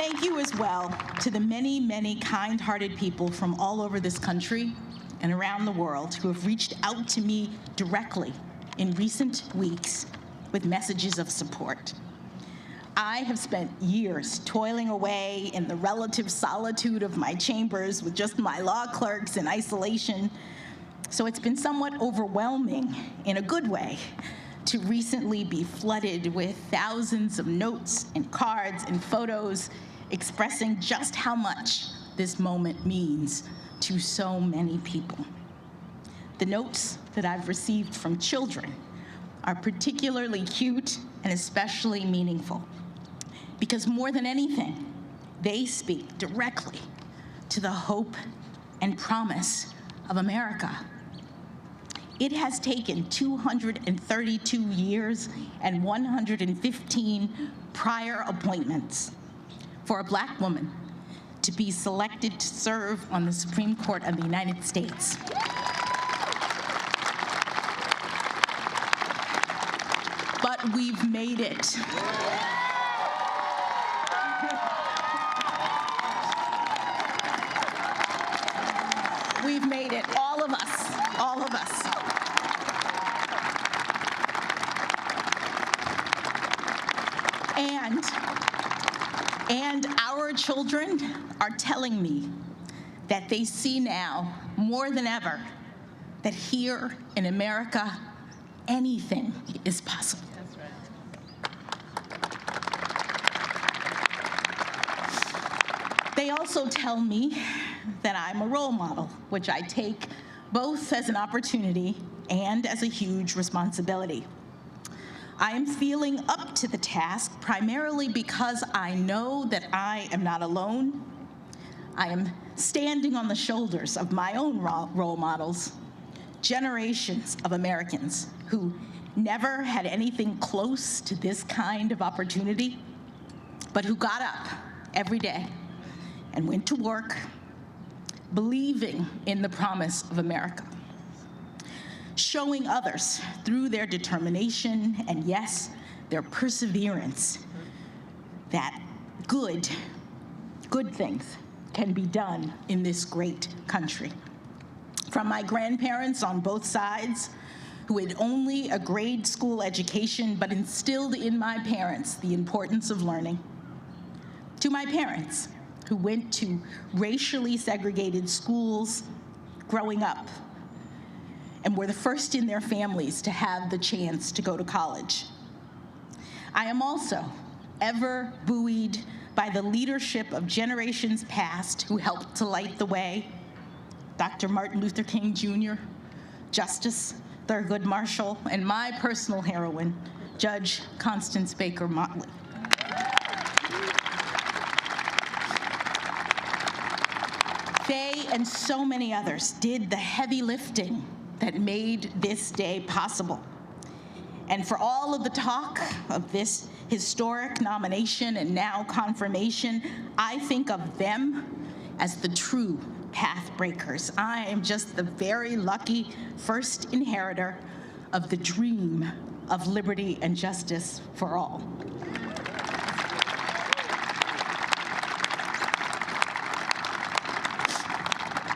Thank you as well to the many, many kind-hearted people from all over this country and around the world who have reached out to me directly in recent weeks with messages of support. I have spent years toiling away in the relative solitude of my chambers with just my law clerks in isolation, so it's been somewhat overwhelming in a good way to recently be flooded with thousands of notes and cards and photos expressing just how much this moment means to so many people. The notes that I've received from children are particularly cute and especially meaningful because more than anything, they speak directly to the hope and promise of America. It has taken 232 years and 115 prior appointments for a Black woman to be selected to serve on the Supreme Court of the United States. But we've made it. We've made it, all of us, all of us. And our children are telling me that they see now, more than ever, that here in America, anything is possible. That's right. They also tell me that I'm a role model, which I take both as an opportunity and as a huge responsibility. I am feeling up to the task primarily because I know that I am not alone. I am standing on the shoulders of my own role models, generations of Americans who never had anything close to this kind of opportunity, but who got up every day and went to work, believing in the promise of America, showing others through their determination and, yes, their perseverance that good things can be done in this great country. From my grandparents on both sides, who had only a grade school education but instilled in my parents the importance of learning, to my parents, who went to racially segregated schools growing up and were the first in their families to have the chance to go to college. I am also ever buoyed by the leadership of generations past who helped to light the way: Dr. Martin Luther King Jr., Justice Thurgood Marshall, and my personal heroine, Judge Constance Baker Motley. They and so many others did the heavy lifting that made this day possible. And for all of the talk of this historic nomination and now confirmation, I think of them as the true path breakers. I am just the very lucky first inheritor of the dream of liberty and justice for all.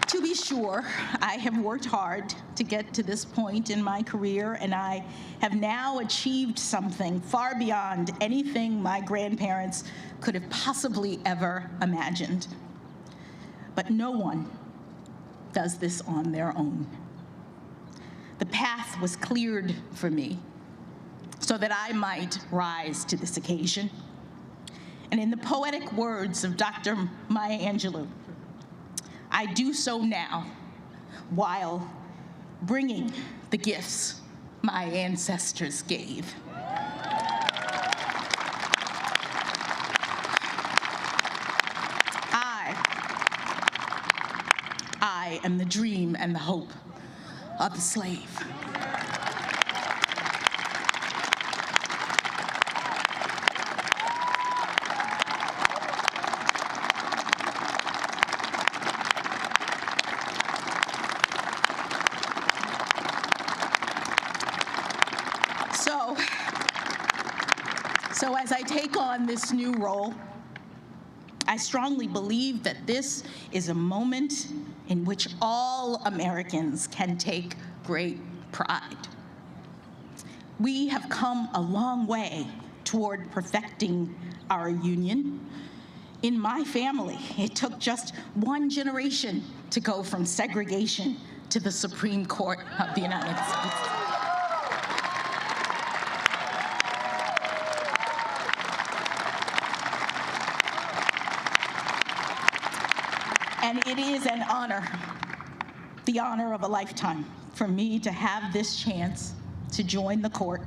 To be sure, I have worked hard to get to this point in my career, and I have now achieved something far beyond anything my grandparents could have possibly ever imagined. But no one does this on their own. The path was cleared for me so that I might rise to this occasion. And in the poetic words of Dr. Maya Angelou, I do so now while bringing the gifts my ancestors gave. I am the dream and the hope of the slave. So as I take on this new role, I strongly believe that this is a moment in which all Americans can take great pride. We have come a long way toward perfecting our union. In my family, it took just one generation to go from segregation to the Supreme Court of the United States. And it is an honor, the honor of a lifetime, for me to have this chance to join the court,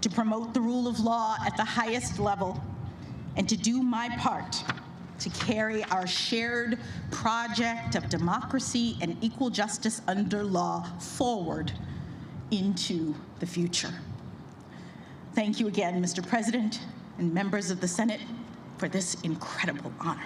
to promote the rule of law at the highest level, and to do my part to carry our shared project of democracy and equal justice under law forward into the future. Thank you again, Mr. President and members of the Senate, for this incredible honor.